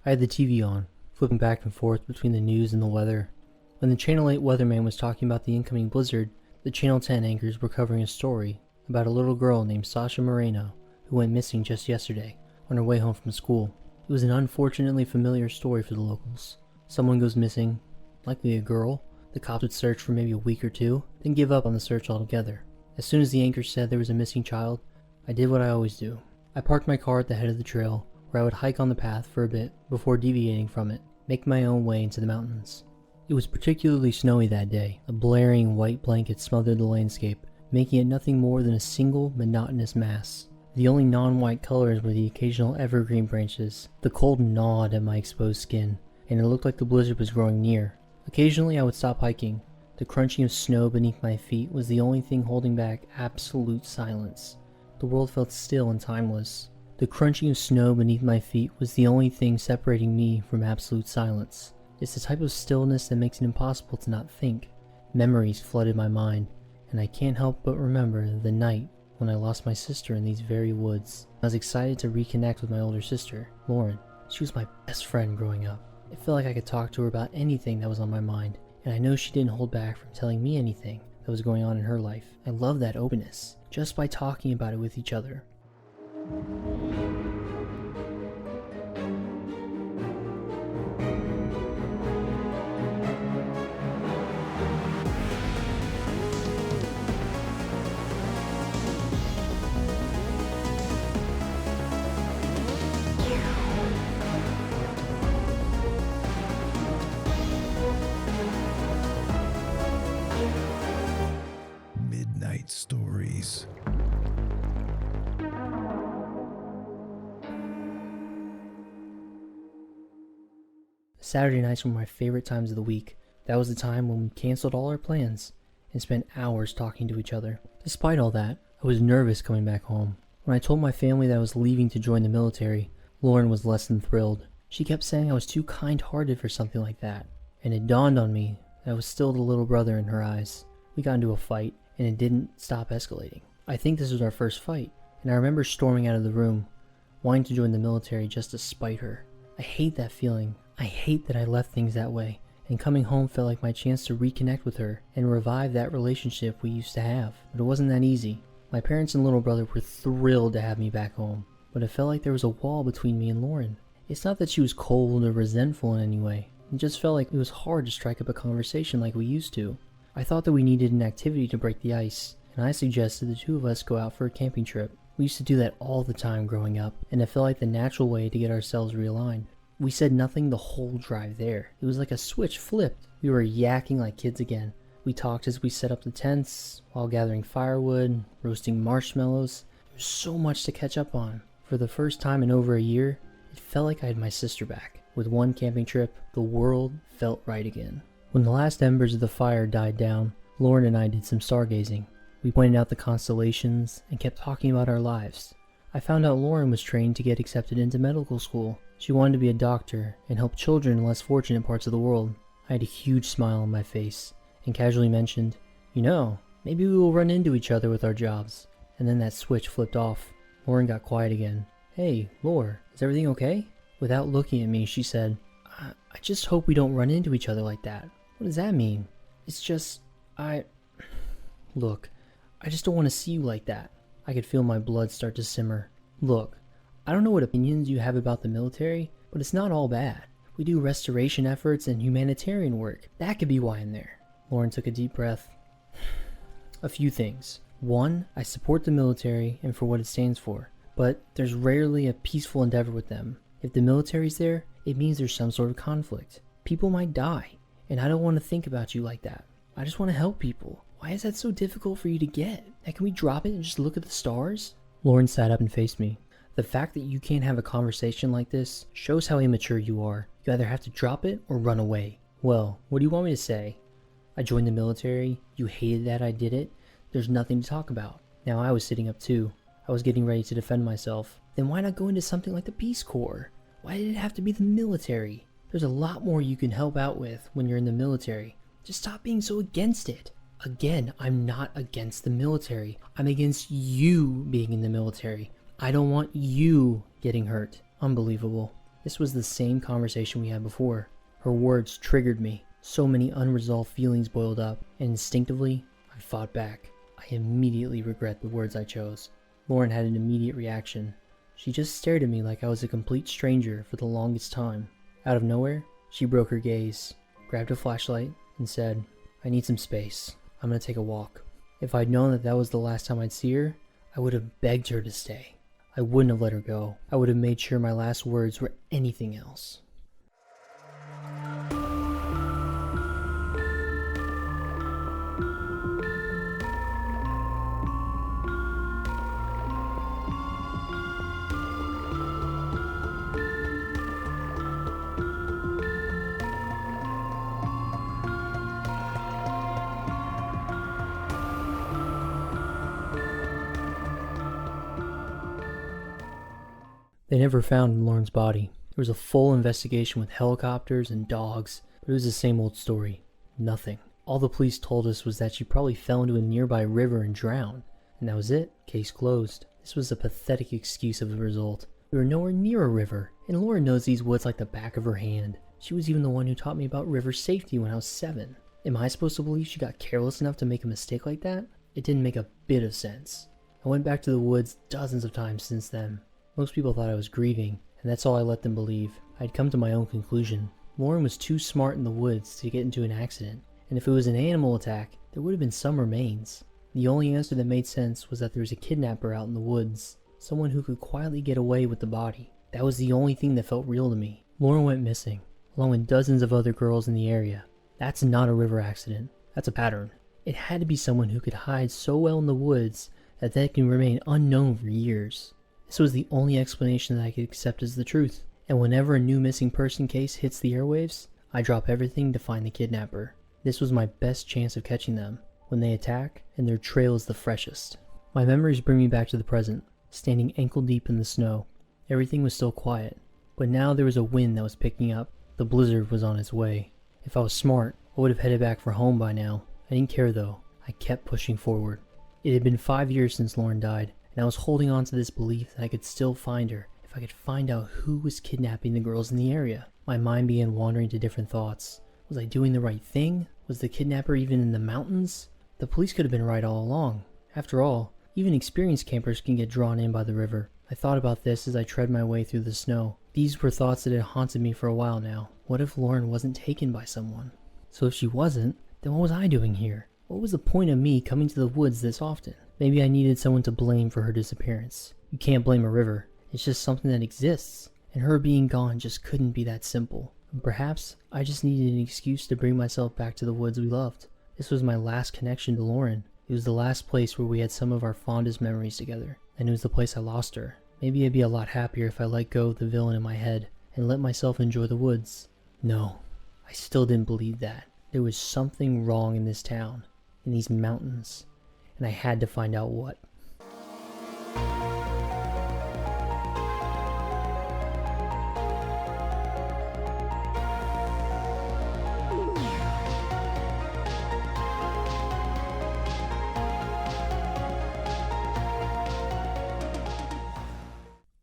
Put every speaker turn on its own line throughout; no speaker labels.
I had the TV on, flipping back and forth between the news and the weather. When the Channel 8 weatherman was talking about the incoming blizzard, the Channel 10 anchors were covering a story about a little girl named Sasha Moreno who went missing just yesterday on her way home from school. It was an unfortunately familiar story for the locals. Someone goes missing, likely a girl. The cops would search for maybe a week or two, then give up on the search altogether. As soon as the anchor said there was a missing child, I did what I always do. I parked my car at the head of the trail, where I would hike on the path for a bit before deviating from it, making my own way into the mountains. It was particularly snowy that day. A blaring white blanket smothered the landscape, making it nothing more than a single monotonous mass. The only non-white colors were the occasional evergreen branches. The cold gnawed at my exposed skin, and it looked like the blizzard was growing near. Occasionally I would stop hiking. The crunching of snow beneath my feet was the only thing holding back absolute silence. The world felt still and timeless. The crunching of snow beneath my feet was the only thing separating me from absolute silence. It's the type of stillness that makes it impossible to not think. Memories flooded my mind, and I can't help but remember the night when I lost my sister in these very woods. I was excited to reconnect with my older sister, Lauren. She was my best friend growing up. It felt like I could talk to her about anything that was on my mind, and I know she didn't hold back from telling me anything that was going on in her life. I love that openness, just by talking about it with each other.
Midnight Stories.
Saturday nights were my favorite times of the week. That was the time when we canceled all our plans and spent hours talking to each other. Despite all that, I was nervous coming back home. When I told my family that I was leaving to join the military, Lauren was less than thrilled. She kept saying I was too kind-hearted for something like that, and it dawned on me that I was still the little brother in her eyes. We got into a fight, and it didn't stop escalating. I think this was our first fight, and I remember storming out of the room, wanting to join the military just to spite her. I hate that feeling. I hate that I left things that way, and coming home felt like my chance to reconnect with her and revive that relationship we used to have. But it wasn't that easy. My parents and little brother were thrilled to have me back home, but it felt like there was a wall between me and Lauren. It's not that she was cold or resentful in any way. It just felt like it was hard to strike up a conversation like we used to. I thought that we needed an activity to break the ice, and I suggested the two of us go out for a camping trip. We used to do that all the time growing up, and it felt like the natural way to get ourselves realigned. We said nothing the whole drive there. It was like a switch flipped. We were yakking like kids again. We talked as we set up the tents, while gathering firewood, roasting marshmallows. There was so much to catch up on. For the first time in over a year, it felt like I had my sister back. With one camping trip, the world felt right again. When the last embers of the fire died down, Lauren and I did some stargazing. We pointed out the constellations and kept talking about our lives. I found out Lauren was trained to get accepted into medical school. She wanted to be a doctor and help children in less fortunate parts of the world. I had a huge smile on my face and casually mentioned, maybe we will run into each other with our jobs. And then that switch flipped off. Lauren got quiet again. Hey, Laura, is everything okay? Without looking at me, she said, I just hope we don't run into each other like that. What does that mean? It's just, Look, I just don't want to see you like that. I could feel my blood start to simmer. Look, I don't know what opinions you have about the military, but it's not all bad. We do restoration efforts and humanitarian work. That could be why I'm there. Lauren took a deep breath. A few things. One, I support the military and for what it stands for, but there's rarely a peaceful endeavor with them. If the military's there, it means there's some sort of conflict. People might die, and I don't want to think about you like that. I just want to help people. Why is that so difficult for you to get? Now, can we drop it and just look at the stars? Lauren sat up and faced me. The fact that you can't have a conversation like this shows how immature you are. You either have to drop it or run away. Well, what do you want me to say? I joined the military. You hated that I did it. There's nothing to talk about. Now I was sitting up too. I was getting ready to defend myself. Then why not go into something like the Peace Corps? Why did it have to be the military? There's a lot more you can help out with when you're in the military. Just stop being so against it. Again, I'm not against the military. I'm against you being in the military. I don't want you getting hurt. Unbelievable. This was the same conversation we had before. Her words triggered me. So many unresolved feelings boiled up, and instinctively, I fought back. I immediately regret the words I chose. Lauren had an immediate reaction. She just stared at me like I was a complete stranger for the longest time. Out of nowhere, she broke her gaze, grabbed a flashlight, and said, "I need some space. I'm gonna take a walk." If I'd known that that was the last time I'd see her, I would have begged her to stay. I wouldn't have let her go. I would have made sure my last words were anything else. They never found Lauren's body. There was a full investigation with helicopters and dogs, but it was the same old story. Nothing. All the police told us was that she probably fell into a nearby river and drowned. And that was it. Case closed. This was a pathetic excuse of the result. We were nowhere near a river, and Lauren knows these woods like the back of her hand. She was even the one who taught me about river safety when I was 7. Am I supposed to believe she got careless enough to make a mistake like that? It didn't make a bit of sense. I went back to the woods dozens of times since then. Most people thought I was grieving, and that's all I let them believe. I'd come to my own conclusion. Lauren was too smart in the woods to get into an accident, and if it was an animal attack, there would have been some remains. The only answer that made sense was that there was a kidnapper out in the woods, someone who could quietly get away with the body. That was the only thing that felt real to me. Lauren went missing, along with dozens of other girls in the area. That's not a river accident. That's a pattern. It had to be someone who could hide so well in the woods that they can remain unknown for years. This was the only explanation that I could accept as the truth, and whenever a new missing person case hits the airwaves, I drop everything to find the kidnapper. This was my best chance of catching them, when they attack and their trail is the freshest. My memories bring me back to the present, standing ankle deep in the snow. Everything was still quiet, but now there was a wind that was picking up. The blizzard was on its way. If I was smart, I would have headed back for home by now. I didn't care though. I kept pushing forward. It had been 5 years since Lauren died, and I was holding on to this belief that I could still find her if I could find out who was kidnapping the girls in the area. My mind began wandering to different thoughts. Was I doing the right thing? Was the kidnapper even in the mountains? The police could have been right all along. After all, even experienced campers can get drawn in by the river. I thought about this as I tread my way through the snow. These were thoughts that had haunted me for a while now. What if Lauren wasn't taken by someone? So if she wasn't, then what was I doing here? What was the point of me coming to the woods this often? Maybe I needed someone to blame for her disappearance. You can't blame a river. It's just something that exists. And her being gone just couldn't be that simple. And perhaps I just needed an excuse to bring myself back to the woods we loved. This was my last connection to Lauren. It was the last place where we had some of our fondest memories together. And it was the place I lost her. Maybe I'd be a lot happier if I let go of the villain in my head and let myself enjoy the woods. No, I still didn't believe that. There was something wrong in this town, in these mountains, and I had to find out what.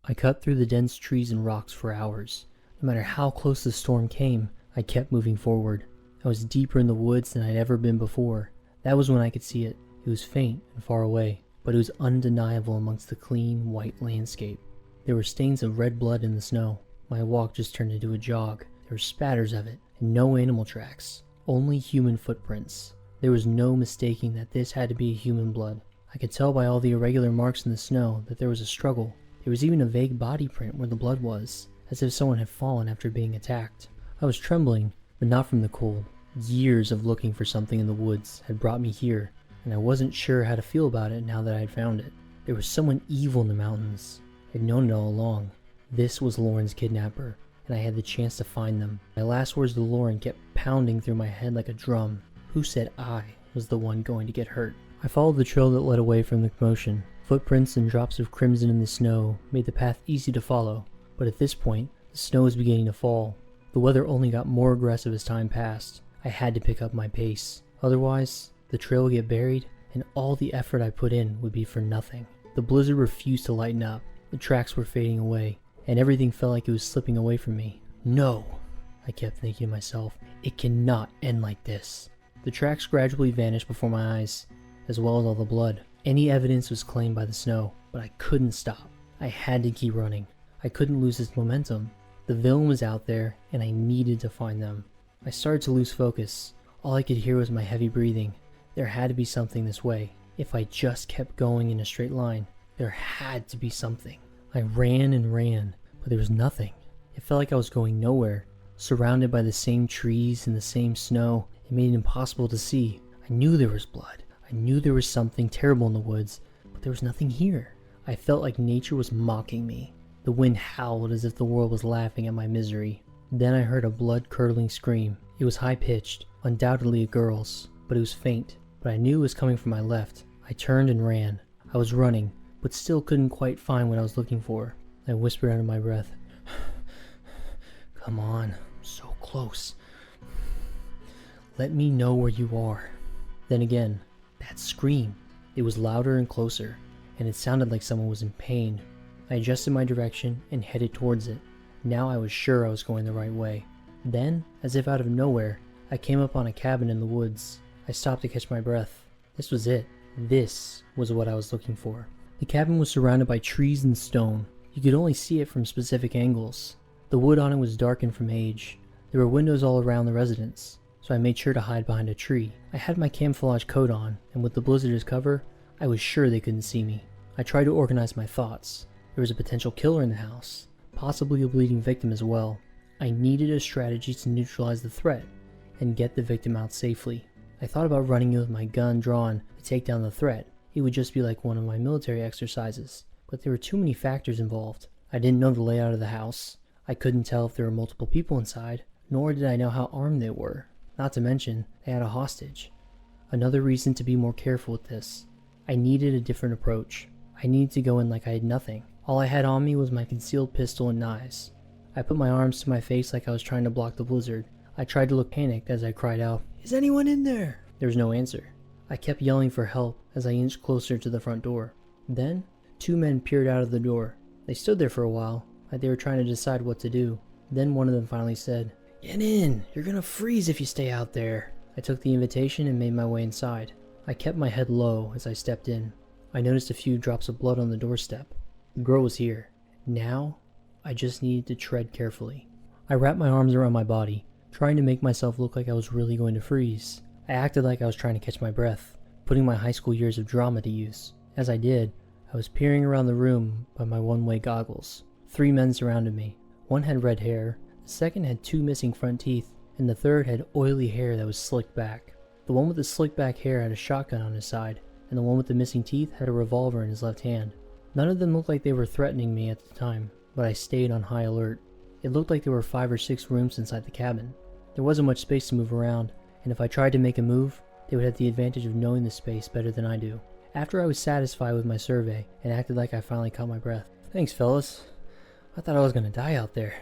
I cut through the dense trees and rocks for hours. No matter how close the storm came, I kept moving forward. I was deeper in the woods than I'd ever been before. That was when I could see it. It was faint and far away, but it was undeniable amongst the clean, white landscape. There were stains of red blood in the snow. My walk just turned into a jog. There were spatters of it, and no animal tracks. Only human footprints. There was no mistaking that this had to be human blood. I could tell by all the irregular marks in the snow that there was a struggle. There was even a vague body print where the blood was, as if someone had fallen after being attacked. I was trembling, but not from the cold. Years of looking for something in the woods had brought me here, and I wasn't sure how to feel about it now that I had found it. There was someone evil in the mountains. I'd known it all along. This was Lauren's kidnapper, and I had the chance to find them. My last words to Lauren kept pounding through my head like a drum. Who said I was the one going to get hurt? I followed the trail that led away from the commotion. Footprints and drops of crimson in the snow made the path easy to follow, but at this point, the snow was beginning to fall. The weather only got more aggressive as time passed. I had to pick up my pace. Otherwise, the trail would get buried, and all the effort I put in would be for nothing. The blizzard refused to lighten up. The tracks were fading away, and everything felt like it was slipping away from me. No, I kept thinking to myself, it cannot end like this. The tracks gradually vanished before my eyes, as well as all the blood. Any evidence was claimed by the snow, but I couldn't stop. I had to keep running. I couldn't lose its momentum. The villain was out there, and I needed to find them. I started to lose focus. All I could hear was my heavy breathing. There had to be something this way. If I just kept going in a straight line, there had to be something. I ran and ran, but there was nothing. It felt like I was going nowhere. Surrounded by the same trees and the same snow, it made it impossible to see. I knew there was blood. I knew there was something terrible in the woods, but there was nothing here. I felt like nature was mocking me. The wind howled as if the world was laughing at my misery. Then I heard a blood-curdling scream. It was high-pitched, undoubtedly a girl's, but it was faint. But I knew it was coming from my left. I turned and ran. I was running, but still couldn't quite find what I was looking for. I whispered under my breath, "Come on, I'm so close. Let me know where you are." Then again, that scream. It was louder and closer, and it sounded like someone was in pain. I adjusted my direction and headed towards it. Now I was sure I was going the right way. Then, as if out of nowhere, I came upon a cabin in the woods. I stopped to catch my breath. This was it. This was what I was looking for. The cabin was surrounded by trees and stone. You could only see it from specific angles. The wood on it was darkened from age. There were windows all around the residence, so I made sure to hide behind a tree. I had my camouflage coat on, and with the blizzard as cover, I was sure they couldn't see me. I tried to organize my thoughts. There was a potential killer in the house, possibly a bleeding victim as well. I needed a strategy to neutralize the threat and get the victim out safely. I thought about running in with my gun drawn to take down the threat. It would just be like one of my military exercises, but there were too many factors involved. I didn't know the layout of the house. I couldn't tell if there were multiple people inside, nor did I know how armed they were. Not to mention, they had a hostage. Another reason to be more careful with this. I needed a different approach. I needed to go in like I had nothing. All I had on me was my concealed pistol and knives. I put my arms to my face like I was trying to block the blizzard. I tried to look panicked as I cried out, "Is anyone in there?" There was no answer. I kept yelling for help as I inched closer to the front door. Then, two men peered out of the door. They stood there for a while, like they were trying to decide what to do. Then one of them finally said, "Get in! You're gonna freeze if you stay out there." I took the invitation and made my way inside. I kept my head low as I stepped in. I noticed a few drops of blood on the doorstep. The girl was here. Now, I just needed to tread carefully. I wrapped my arms around my body, trying to make myself look like I was really going to freeze. I acted like I was trying to catch my breath, putting my high school years of drama to use. As I did, I was peering around the room by my one-way goggles. 3 men surrounded me. One had red hair, the second had 2 missing front teeth, and the third had oily hair that was slicked back. The one with the slicked back hair had a shotgun on his side, and the one with the missing teeth had a revolver in his left hand. None of them looked like they were threatening me at the time, but I stayed on high alert. It looked like there were 5 or 6 rooms inside the cabin. There wasn't much space to move around, and if I tried to make a move, they would have the advantage of knowing the space better than I do. After I was satisfied with my survey and acted like I finally caught my breath, "Thanks, fellas. I thought I was gonna die out there."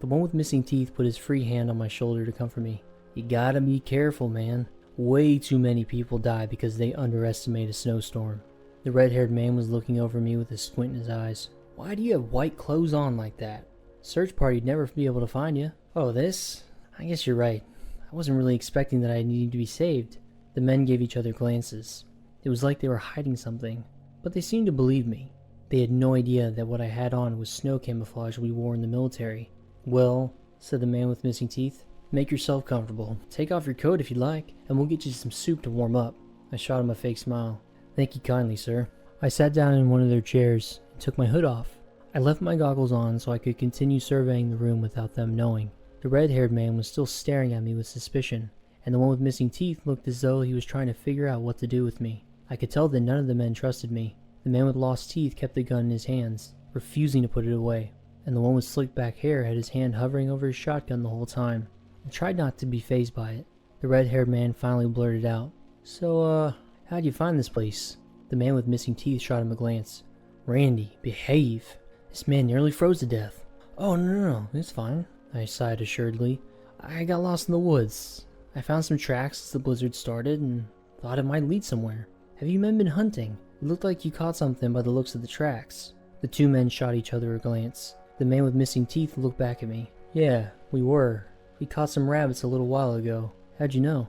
The one with missing teeth put his free hand on my shoulder to comfort me. "You gotta be careful, man. Way too many people die because they underestimate a snowstorm." The red-haired man was looking over me with a squint in his eyes. "Why do you have white clothes on like that? Search party'd never be able to find you." "Oh, this? I guess you're right. I wasn't really expecting that I needed to be saved." The men gave each other glances. It was like they were hiding something, but they seemed to believe me. They had no idea that what I had on was snow camouflage we wore in the military. "Well," said the man with missing teeth, "make yourself comfortable. Take off your coat if you'd like, and we'll get you some soup to warm up." I shot him a fake smile. "Thank you kindly, sir." I sat down in one of their chairs and took my hood off. I left my goggles on so I could continue surveying the room without them knowing. The red-haired man was still staring at me with suspicion, and the one with missing teeth looked as though he was trying to figure out what to do with me. I could tell that none of the men trusted me. The man with lost teeth kept the gun in his hands, refusing to put it away, and the one with slicked back hair had his hand hovering over his shotgun the whole time. I tried not to be fazed by it. The red-haired man finally blurted out, "So, how'd you find this place?" The man with missing teeth shot him a glance. "Randy, behave. This man nearly froze to death." "Oh, no, it's fine," I sighed assuredly. "I got lost in the woods. I found some tracks as the blizzard started and thought it might lead somewhere. Have you men been hunting? It looked like you caught something by the looks of the tracks." The 2 men shot each other a glance. The man with missing teeth looked back at me. Yeah, we were. We caught some rabbits a little while ago. How'd you know?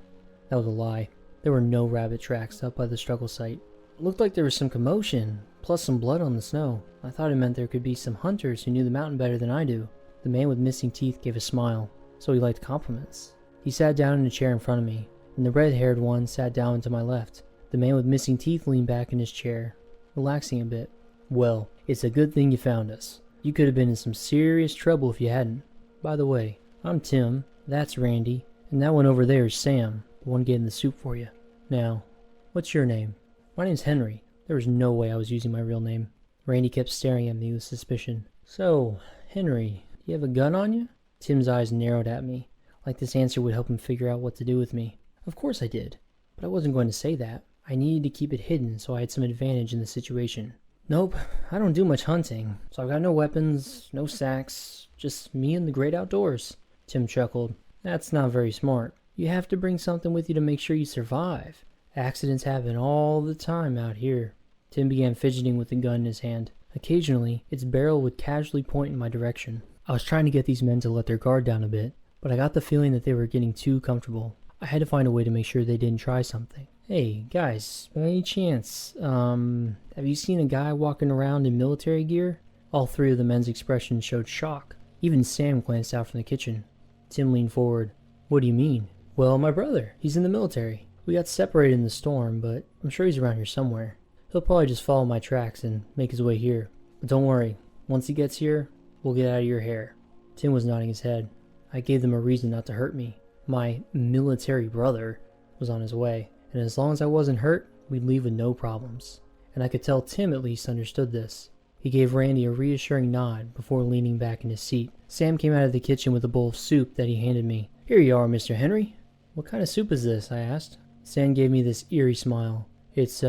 That was a lie. There were no rabbit tracks up by the struggle site. It looked like there was some commotion, plus some blood on the snow. I thought it meant there could be some hunters who knew the mountain better than I do. The man with missing teeth gave a smile, so he liked compliments. He sat down in a chair in front of me, and the red-haired one sat down to my left. The man with missing teeth leaned back in his chair, relaxing a bit. Well, it's a good thing you found us. You could have been in some serious trouble if you hadn't. By the way, I'm Tim, that's Randy, and that one over there is Sam, the one getting the soup for you. Now, what's your name? My name's Henry. There was no way I was using my real name. Randy kept staring at me with suspicion. So, Henry, do you have a gun on you? Tim's eyes narrowed at me, like this answer would help him figure out what to do with me. Of course I did, but I wasn't going to say that. I needed to keep it hidden so I had some advantage in the situation. Nope, I don't do much hunting, so I've got no weapons, no sacks, just me and the great outdoors. Tim chuckled. That's not very smart. You have to bring something with you to make sure you survive. Accidents happen all the time out here. Tim began fidgeting with the gun in his hand. Occasionally, its barrel would casually point in my direction. I was trying to get these men to let their guard down a bit, but I got the feeling that they were getting too comfortable. I had to find a way to make sure they didn't try something. Hey, guys, by any chance, have you seen a guy walking around in military gear? All three of the men's expressions showed shock. Even Sam glanced out from the kitchen. Tim leaned forward. What do you mean? Well, my brother. He's in the military. We got separated in the storm, but I'm sure he's around here somewhere. He'll probably just follow my tracks and make his way here. But don't worry, once he gets here, we'll get out of your hair. Tim was nodding his head. I gave them a reason not to hurt me. My military brother was on his way, and as long as I wasn't hurt, we'd leave with no problems. And I could tell Tim at least understood this. He gave Randy a reassuring nod before leaning back in his seat. Sam came out of the kitchen with a bowl of soup that he handed me. Here you are, Mr. Henry. What kind of soup is this? I asked. Sam gave me this eerie smile. It's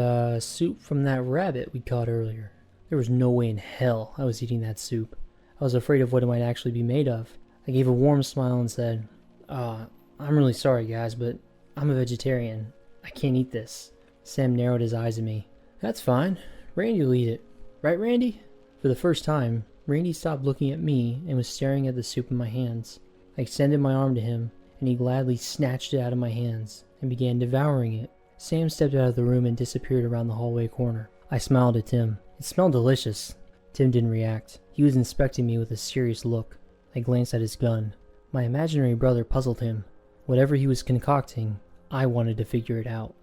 soup from that rabbit we caught earlier. There was no way in hell I was eating that soup. I was afraid of what it might actually be made of. I gave a warm smile and said, I'm really sorry, guys, but I'm a vegetarian. I can't eat this. Sam narrowed his eyes at me. That's fine. Randy will eat it. Right, Randy? For the first time, Randy stopped looking at me and was staring at the soup in my hands. I extended my arm to him, and he gladly snatched it out of my hands and began devouring it. Sam stepped out of the room and disappeared around the hallway corner. I smiled at Tim. It smelled delicious. Tim didn't react. He was inspecting me with a serious look. I glanced at his gun. My imaginary brother puzzled him. Whatever he was concocting, I wanted to figure it out.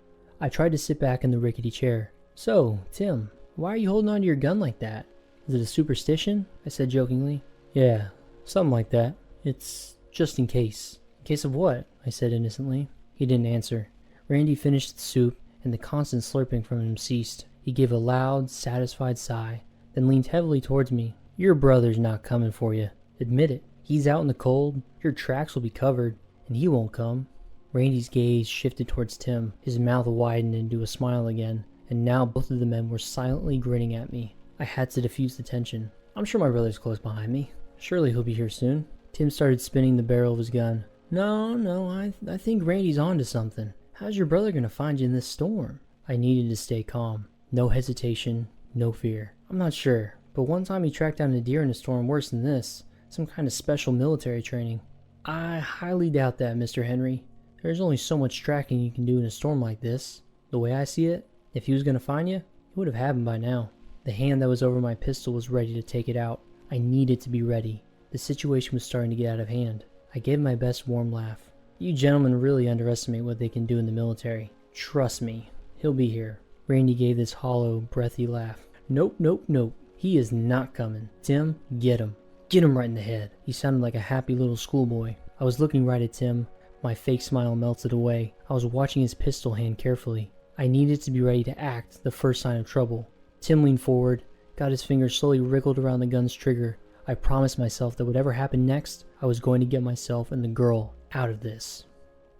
I tried to sit back in the rickety chair. So, Tim, why are you holding on to your gun like that? Is it a superstition? I said jokingly. Yeah, something like that. It's just in case. In case of what? I said innocently. He didn't answer. Randy finished the soup, and the constant slurping from him ceased. He gave a loud, satisfied sigh, then leaned heavily towards me. Your brother's not coming for you. Admit it. He's out in the cold, your tracks will be covered, and he won't come. Randy's gaze shifted towards Tim. His mouth widened into a smile again, and now both of the men were silently grinning at me. I had to diffuse the tension. I'm sure my brother's close behind me. Surely he'll be here soon. Tim started spinning the barrel of his gun. No, I think Randy's onto something. How's your brother gonna find you in this storm? I needed to stay calm. No hesitation, no fear. I'm not sure, but one time he tracked down a deer in a storm worse than this. Some kind of special military training. I highly doubt that, Mr. Henry. There's only so much tracking you can do in a storm like this. The way I see it, if he was gonna find you, he would have had him by now. The hand that was over my pistol was ready to take it out. I needed to be ready. The situation was starting to get out of hand. I gave my best warm laugh. You gentlemen really underestimate what they can do in the military. Trust me, he'll be here. Randy gave this hollow, breathy laugh. Nope. He is not coming. Tim, get him. Get him right in the head. He sounded like a happy little schoolboy. I was looking right at Tim. My fake smile melted away. I was watching his pistol hand carefully. I needed to be ready to act the first sign of trouble. Tim leaned forward, got his fingers slowly wriggled around the gun's trigger. I promised myself that whatever happened next, I was going to get myself and the girl out of this.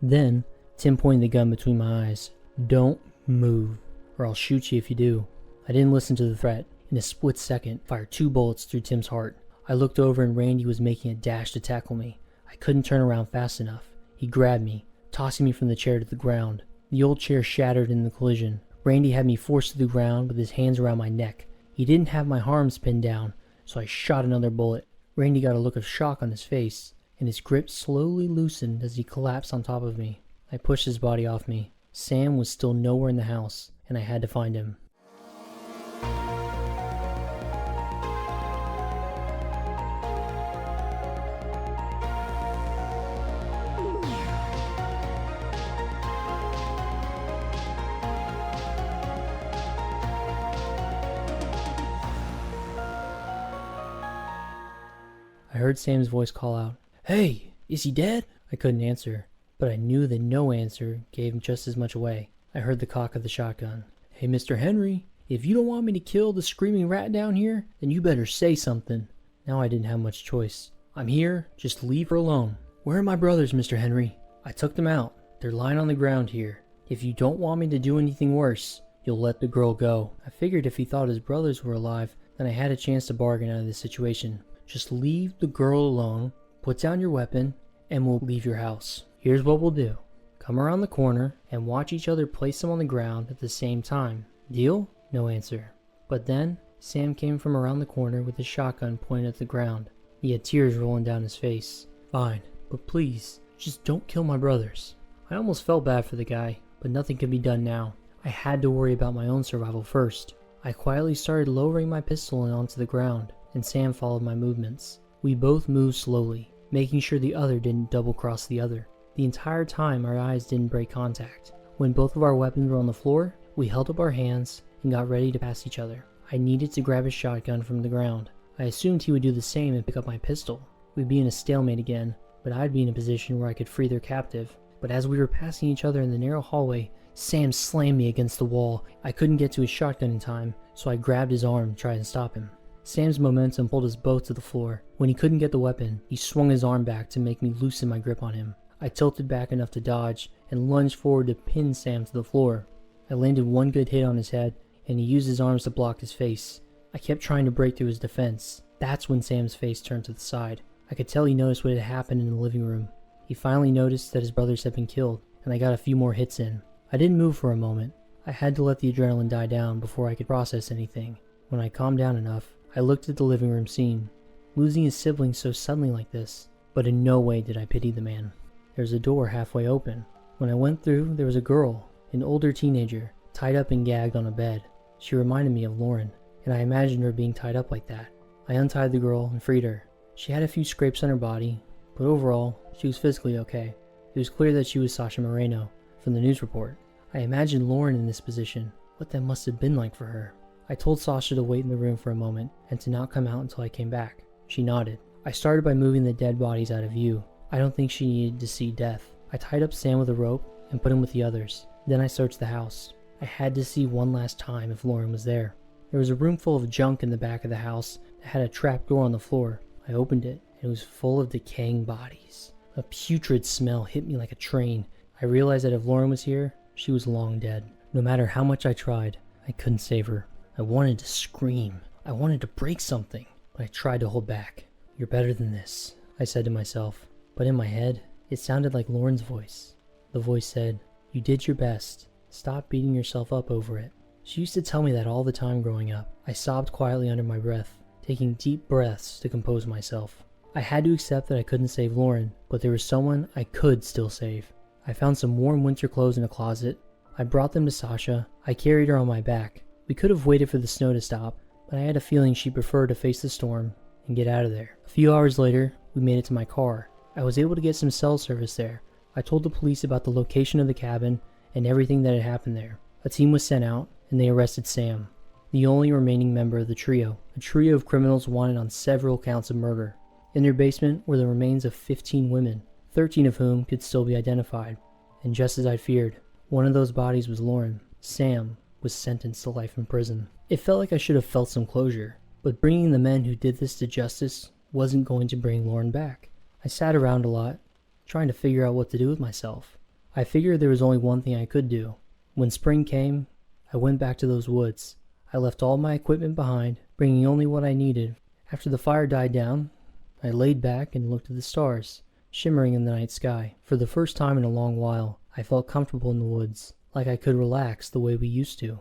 Then, Tim pointed the gun between my eyes. Don't move, or I'll shoot you if you do. I didn't listen to the threat. In a split second, fired 2 bullets through Tim's heart. I looked over and Randy was making a dash to tackle me. I couldn't turn around fast enough. He grabbed me, tossing me from the chair to the ground. The old chair shattered in the collision. Randy had me forced to the ground with his hands around my neck. He didn't have my arms pinned down, so I shot another bullet. Randy got a look of shock on his face, and his grip slowly loosened as he collapsed on top of me. I pushed his body off me. Sam was still nowhere in the house, and I had to find him. I heard Sam's voice call out, "Hey, is he dead?" I couldn't answer, but I knew that no answer gave just as much away. I heard the cock of the shotgun. "Hey, Mr. Henry, if you don't want me to kill the screaming rat down here, then you better say something." Now I didn't have much choice. "I'm here, just leave her alone." "Where are my brothers, Mr. Henry?" "I took them out. They're lying on the ground here. If you don't want me to do anything worse, you'll let the girl go." I figured if he thought his brothers were alive, then I had a chance to bargain out of this situation. "Just leave the girl alone, put down your weapon, and we'll leave your house. Here's what we'll do. Come around the corner and watch each other place them on the ground at the same time. Deal?" No answer. But then, Sam came from around the corner with his shotgun pointed at the ground. He had tears rolling down his face. "Fine, but please, just don't kill my brothers." I almost felt bad for the guy, but nothing could be done now. I had to worry about my own survival first. I quietly started lowering my pistol onto the ground, and Sam followed my movements. We both moved slowly, making sure the other didn't double-cross the other. The entire time our eyes didn't break contact. When both of our weapons were on the floor, we held up our hands and got ready to pass each other. I needed to grab his shotgun from the ground. I assumed he would do the same and pick up my pistol. We'd be in a stalemate again, but I'd be in a position where I could free their captive. But as we were passing each other in the narrow hallway, Sam slammed me against the wall. I couldn't get to his shotgun in time, so I grabbed his arm to try and stop him. Sam's momentum pulled us both to the floor. When he couldn't get the weapon, he swung his arm back to make me loosen my grip on him. I tilted back enough to dodge and lunged forward to pin Sam to the floor. I landed one good hit on his head, and he used his arms to block his face. I kept trying to break through his defense. That's when Sam's face turned to the side. I could tell he noticed what had happened in the living room. He finally noticed that his brothers had been killed, and I got a few more hits in. I didn't move for a moment. I had to let the adrenaline die down before I could process anything. When I calmed down enough, I looked at the living room scene. Losing his siblings so suddenly like this, but in no way did I pity the man. There was a door halfway open. When I went through, there was a girl, an older teenager, tied up and gagged on a bed. She reminded me of Lauren, and I imagined her being tied up like that. I untied the girl and freed her. She had a few scrapes on her body, but overall, she was physically okay. It was clear that she was Sasha Moreno from the news report. I imagined Lauren in this position, what that must have been like for her. I told Sasha to wait in the room for a moment and to not come out until I came back. She nodded. I started by moving the dead bodies out of view. I don't think she needed to see death. I tied up Sam with a rope and put him with the others. Then I searched the house. I had to see one last time if Lauren was there. There was a room full of junk in the back of the house that had a trap door on the floor. I opened it, and it was full of decaying bodies. A putrid smell hit me like a train. I realized that if Lauren was here, she was long dead. No matter how much I tried, I couldn't save her. I wanted to scream. I wanted to break something, but I tried to hold back. "You're better than this," I said to myself. But in my head, it sounded like Lauren's voice. The voice said, "You did your best. Stop beating yourself up over it." She used to tell me that all the time growing up. I sobbed quietly under my breath, taking deep breaths to compose myself. I had to accept that I couldn't save Lauren, but there was someone I could still save. I found some warm winter clothes in a closet. I brought them to Sasha. I carried her on my back. We could have waited for the snow to stop, but I had a feeling she'd prefer to face the storm and get out of there. A few hours later, we made it to my car. I was able to get some cell service there. I told the police about the location of the cabin and everything that had happened there. A team was sent out, and they arrested Sam, the only remaining member of the trio, a trio of criminals wanted on several counts of murder. In their basement were the remains of 15 women, 13 of whom could still be identified. And just as I feared, one of those bodies was Lauren. Sam was sentenced to life in prison. It felt like I should have felt some closure, but bringing the men who did this to justice wasn't going to bring Lauren back. I sat around a lot, trying to figure out what to do with myself. I figured there was only one thing I could do. When spring came, I went back to those woods. I left all my equipment behind, bringing only what I needed. After the fire died down, I laid back and looked at the stars, shimmering in the night sky. For the first time in a long while, I felt comfortable in the woods, like I could relax the way we used to.